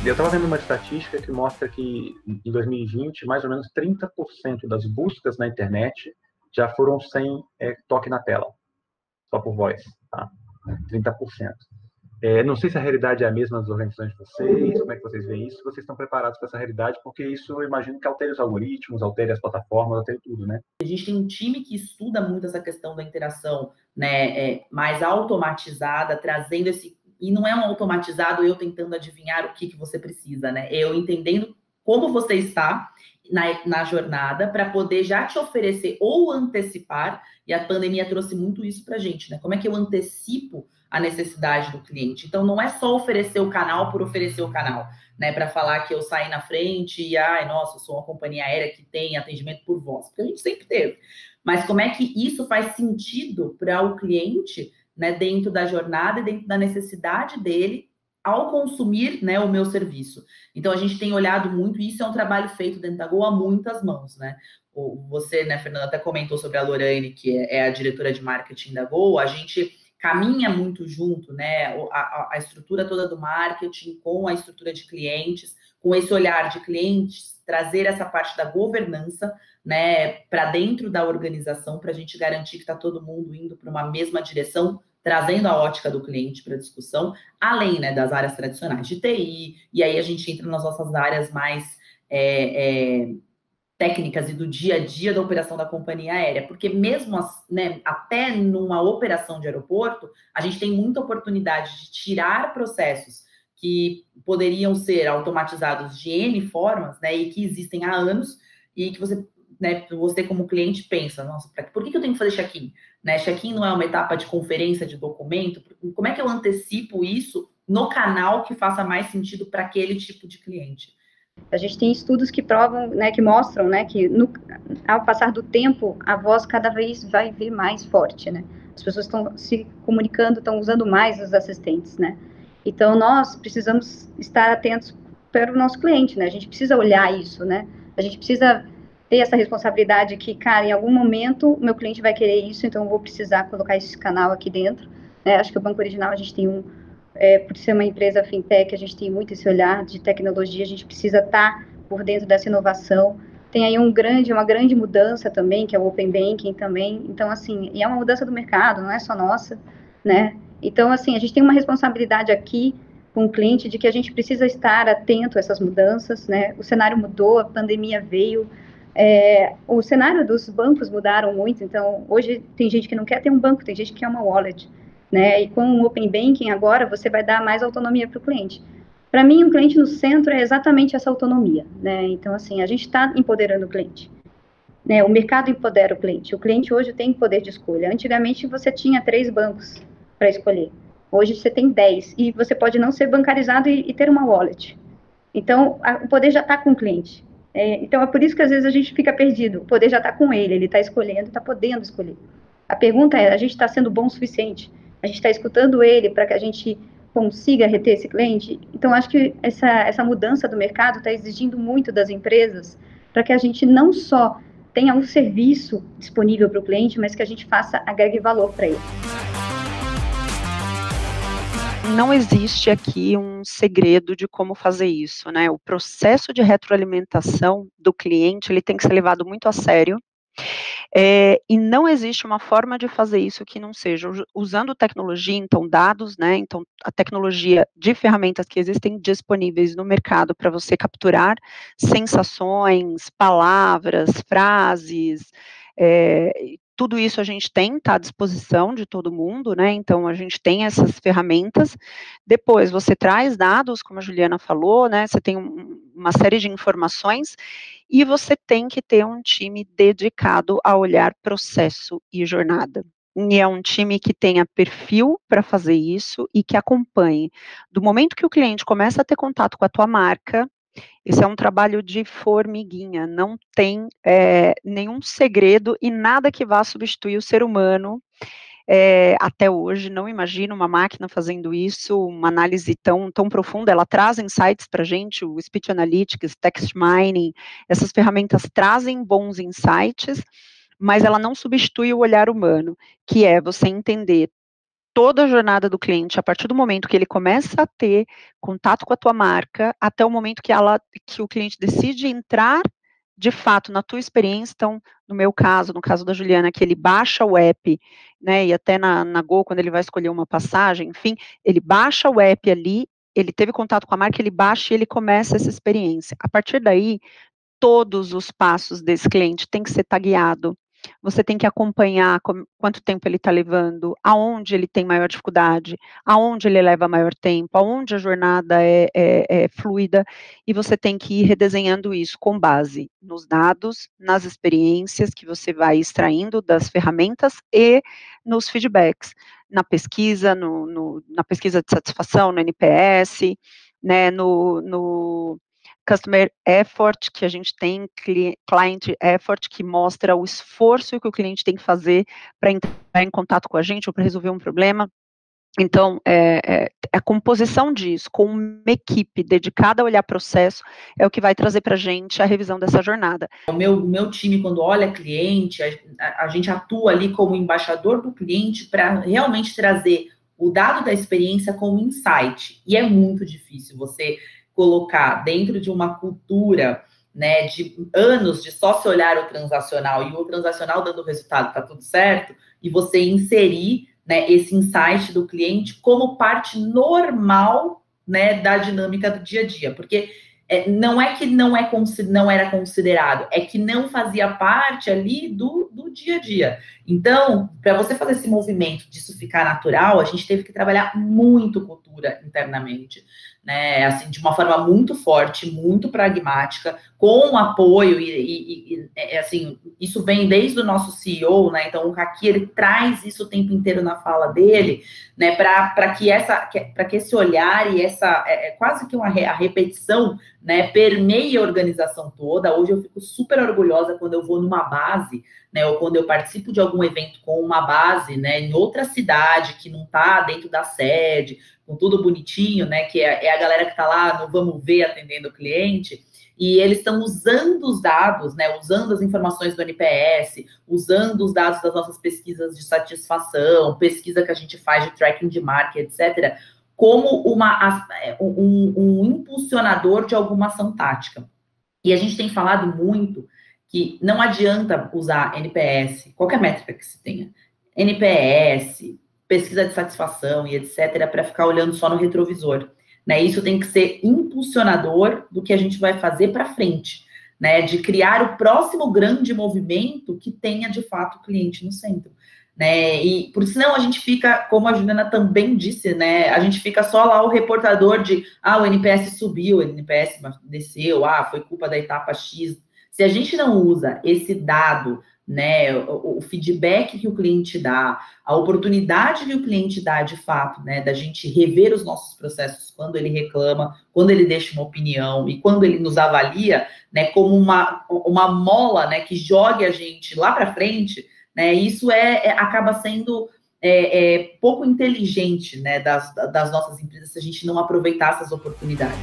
eu estava vendo uma estatística que mostra que em 2020, mais ou menos 30% das buscas na internet já foram sem toque na tela, só por voz, tá? 30%. Não sei se a realidade é a mesma nas organizações de vocês, como é que vocês veem isso, se vocês estão preparados para essa realidade, porque isso eu imagino que altere os algoritmos, altere as plataformas, altere tudo, né? A gente tem um time que estuda muito essa questão da interação, né, mais automatizada, trazendo esse... E não é um automatizado eu tentando adivinhar o que você precisa, né? Eu entendendo como você está na jornada para poder já te oferecer ou antecipar, e a pandemia trouxe muito isso para a gente, né? Como é que eu antecipo a necessidade do cliente? Então, não é só oferecer o canal por oferecer o canal, né? Para falar que eu saí na frente e, nossa, eu sou uma companhia aérea que tem atendimento por voz, porque a gente sempre teve. Mas como é que isso faz sentido para o cliente, né, dentro da jornada e dentro da necessidade dele ao consumir, né, o meu serviço? Então, a gente tem olhado muito, e isso é um trabalho feito dentro da Gol a muitas mãos, né? Você, né, Fernanda, até comentou sobre a Lorraine, que é a diretora de marketing da Gol. A gente caminha muito junto, né? A estrutura toda do marketing com a estrutura de clientes, com esse olhar de clientes, trazer essa parte da governança, né, para dentro da organização, para a gente garantir que está todo mundo indo para uma mesma direção, trazendo a ótica do cliente para a discussão, além, né, das áreas tradicionais de TI, e aí a gente entra nas nossas áreas mais técnicas e do dia a dia da operação da companhia aérea, porque mesmo, né, até numa operação de aeroporto, a gente tem muita oportunidade de tirar processos que poderiam ser automatizados de N formas, né, e que existem há anos, e que você, né, você como cliente pensa, nossa, por que eu tenho que fazer check-in? Né, check-in não é uma etapa de conferência de documento? Como é que eu antecipo isso no canal que faça mais sentido para aquele tipo de cliente? A gente tem estudos que provam, né, que mostram, né, que ao passar do tempo, a voz cada vez vai vir mais forte, né? As pessoas estão se comunicando, estão usando mais os assistentes, né? Então, nós precisamos estar atentos para o nosso cliente, né? A gente precisa olhar isso, né? A gente precisa ter essa responsabilidade que, cara, em algum momento o meu cliente vai querer isso, então eu vou precisar colocar esse canal aqui dentro, né? Acho que o Banco Original, a gente tem por ser uma empresa fintech, a gente tem muito esse olhar de tecnologia, a gente precisa estar por dentro dessa inovação. Tem aí uma grande mudança também, que é o Open Banking também. Então, assim, e é uma mudança do mercado, não é só nossa, né? Então, assim, a gente tem uma responsabilidade aqui com o cliente de que a gente precisa estar atento a essas mudanças, né? O cenário mudou, a pandemia veio, o cenário dos bancos mudaram muito, então, hoje tem gente que não quer ter um banco, tem gente que quer uma wallet, né? E com o Open Banking agora, você vai dar mais autonomia para o cliente. Para mim, o cliente no centro é exatamente essa autonomia, né? Então, assim, a gente está empoderando o cliente, né? O mercado empodera o cliente hoje tem poder de escolha. Antigamente, você tinha 3 bancos para escolher. Hoje, você tem 10, e você pode não ser bancarizado e ter uma wallet. Então, o poder já está com o cliente. Então, é por isso que, às vezes, a gente fica perdido. O poder já está com ele está escolhendo, está podendo escolher. A pergunta é, a gente está sendo bom o suficiente? A gente está escutando ele para que a gente consiga reter esse cliente? Então, acho que essa mudança do mercado está exigindo muito das empresas para que a gente não só tenha um serviço disponível para o cliente, mas que a gente agregue valor para ele. Não existe aqui um segredo de como fazer isso, né? O processo de retroalimentação do cliente, ele tem que ser levado muito a sério. E não existe uma forma de fazer isso que não seja usando tecnologia, então dados, né? Então a tecnologia de ferramentas que existem disponíveis no mercado para você capturar sensações, palavras, frases, tudo isso a gente tem, está à disposição de todo mundo, né? Então a gente tem essas ferramentas. Depois você traz dados, como a Juliana falou, né? Você tem uma série de informações. E você tem que ter um time dedicado a olhar processo e jornada. E é um time que tenha perfil para fazer isso e que acompanhe. Do momento que o cliente começa a ter contato com a tua marca, esse é um trabalho de formiguinha, não tem nenhum segredo e nada que vá substituir o ser humano. Até hoje, não imagino uma máquina fazendo isso, uma análise tão profunda, ela traz insights para a gente, o Speech Analytics, Text Mining, essas ferramentas trazem bons insights, mas ela não substitui o olhar humano, que é você entender toda a jornada do cliente, a partir do momento que ele começa a ter contato com a tua marca, até o momento que o cliente decide entrar, de fato, na tua experiência. Então, no meu caso, no caso da Juliana, que ele baixa o app, né, e até na Gol, quando ele vai escolher uma passagem, enfim, ele baixa o app ali, ele teve contato com a marca, ele baixa e ele começa essa experiência. A partir daí, todos os passos desse cliente têm que ser tagueado. Você tem que acompanhar quanto tempo ele está levando, aonde ele tem maior dificuldade, aonde ele leva maior tempo, aonde a jornada é fluida, e você tem que ir redesenhando isso com base nos dados, nas experiências que você vai extraindo das ferramentas e nos feedbacks, na pesquisa, na pesquisa de satisfação, no NPS, né, no Customer Effort, que a gente tem, Client Effort, que mostra o esforço que o cliente tem que fazer para entrar em contato com a gente ou para resolver um problema. Então, a composição disso, com uma equipe dedicada a olhar processo, é o que vai trazer para a gente a revisão dessa jornada. O meu time, quando olha cliente, a gente atua ali como embaixador do cliente para realmente trazer o dado da experiência como insight. E é muito difícil você colocar dentro de uma cultura, né, de anos de só se olhar o transacional e o transacional dando resultado, tá tudo certo, e você inserir, né, esse insight do cliente como parte normal, né, da dinâmica do dia a dia, porque não é que não era considerado, é que não fazia parte ali do dia a dia. Então, para você fazer esse movimento disso ficar natural, a gente teve que trabalhar muito cultura internamente, né, assim, de uma forma muito forte, muito pragmática, com apoio e assim, isso vem desde o nosso CEO, né, então o Haki, ele traz isso o tempo inteiro na fala dele, né, para que esse olhar e essa, quase que a repetição, né, permeie a organização toda. Hoje eu fico super orgulhosa quando eu vou numa base, né, ou quando eu participo de algum evento com uma base, né, em outra cidade, que não está dentro da sede, com tudo bonitinho, né, que é a galera que está lá no Vamos Ver atendendo o cliente, e eles estão usando os dados, né, usando as informações do NPS, usando os dados das nossas pesquisas de satisfação, pesquisa que a gente faz de tracking de marca, etc., como um impulsionador de alguma ação tática. E a gente tem falado muito que não adianta usar NPS, qualquer métrica que se tenha, NPS, pesquisa de satisfação e etc., para ficar olhando só no retrovisor. Né? Isso tem que ser impulsionador do que a gente vai fazer para frente, né? De criar o próximo grande movimento que tenha, de fato, o cliente no centro. Né? E por senão a gente fica, como a Juliana também disse, né? A gente fica só lá o reportador de o NPS subiu, o NPS desceu, foi culpa da etapa X. Se a gente não usa esse dado, né, o feedback que o cliente dá, a oportunidade que o cliente dá de fato, né, da gente rever os nossos processos quando ele reclama, quando ele deixa uma opinião e quando ele nos avalia, né, como uma mola, né, que jogue a gente lá para frente, né, isso acaba sendo pouco inteligente, né, das nossas empresas se a gente não aproveitar essas oportunidades.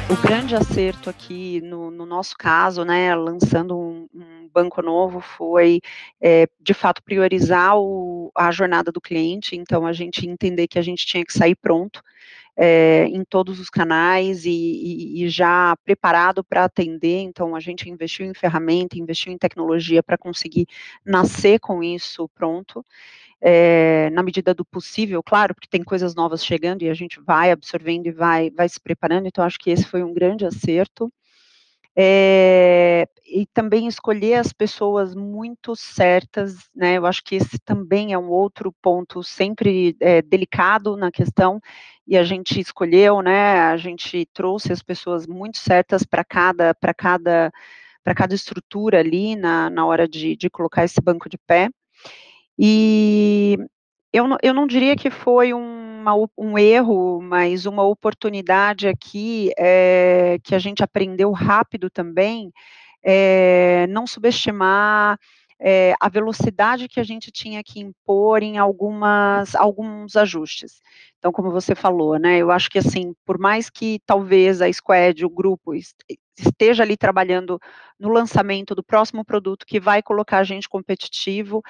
O grande acerto aqui, no nosso caso, né, lançando um banco novo, foi, de fato, priorizar a jornada do cliente. Então, a gente entender que a gente tinha que sair pronto em todos os canais e já preparado para atender. Então, a gente investiu em ferramenta, investiu em tecnologia para conseguir nascer com isso pronto. Na medida do possível, claro, porque tem coisas novas chegando e a gente vai absorvendo e vai se preparando. Então, acho que esse foi um grande acerto. E também escolher as pessoas muito certas, né? Eu acho que esse também é um outro ponto sempre delicado na questão, e a gente escolheu, né? A gente trouxe as pessoas muito certas para cada estrutura ali na hora de colocar esse banco de pé. E eu não diria que foi um erro, mas uma oportunidade aqui que a gente aprendeu rápido também, não subestimar a velocidade que a gente tinha que impor em alguns ajustes. Então, como você falou, né, eu acho que, assim, por mais que talvez a Squad, o grupo, esteja ali trabalhando no lançamento do próximo produto que vai colocar a gente competitivo,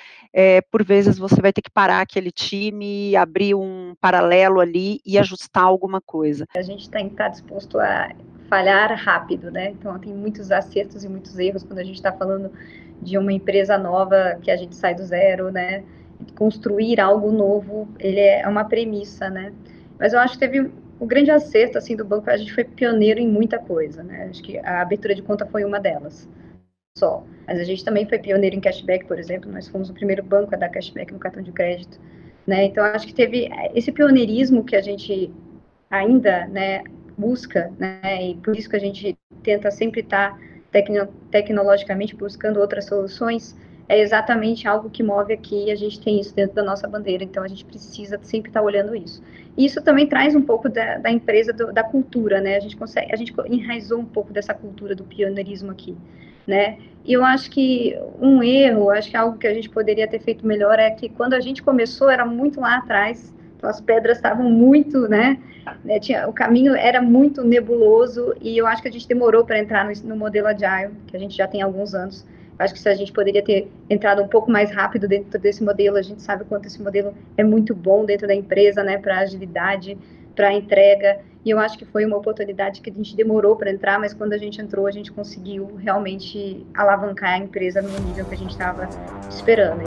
por vezes você vai ter que parar aquele time, abrir um paralelo ali e ajustar alguma coisa. A gente tem que estar disposto a falhar rápido, né? Então, tem muitos acertos e muitos erros quando a gente está falando de uma empresa nova, que a gente sai do zero, né? Construir algo novo, ele é uma premissa, né? Mas eu acho que teve o grande acerto, assim, do banco, a gente foi pioneiro em muita coisa, né? Acho que a abertura de conta foi uma delas, só. Mas a gente também foi pioneiro em cashback, por exemplo, nós fomos o primeiro banco a dar cashback no cartão de crédito, né? Então, acho que teve esse pioneirismo que a gente ainda, né, busca, né, e por isso que a gente tenta sempre estar tecnologicamente buscando outras soluções, é exatamente algo que move aqui, a gente tem isso dentro da nossa bandeira, então a gente precisa sempre estar olhando isso. E isso também traz um pouco da empresa, da cultura, né, a gente enraizou um pouco dessa cultura do pioneirismo aqui, né, e eu acho que um erro, acho que algo que a gente poderia ter feito melhor é que quando a gente começou, era muito lá atrás, então as pedras estavam muito, né, o caminho era muito nebuloso e eu acho que a gente demorou para entrar no modelo Agile, que a gente já tem há alguns anos. Eu acho que se a gente poderia ter entrado um pouco mais rápido dentro desse modelo, a gente sabe o quanto esse modelo é muito bom dentro da empresa, né, para agilidade, para entrega, e eu acho que foi uma oportunidade que a gente demorou para entrar, mas quando a gente entrou, a gente conseguiu realmente alavancar a empresa no nível que a gente estava esperando.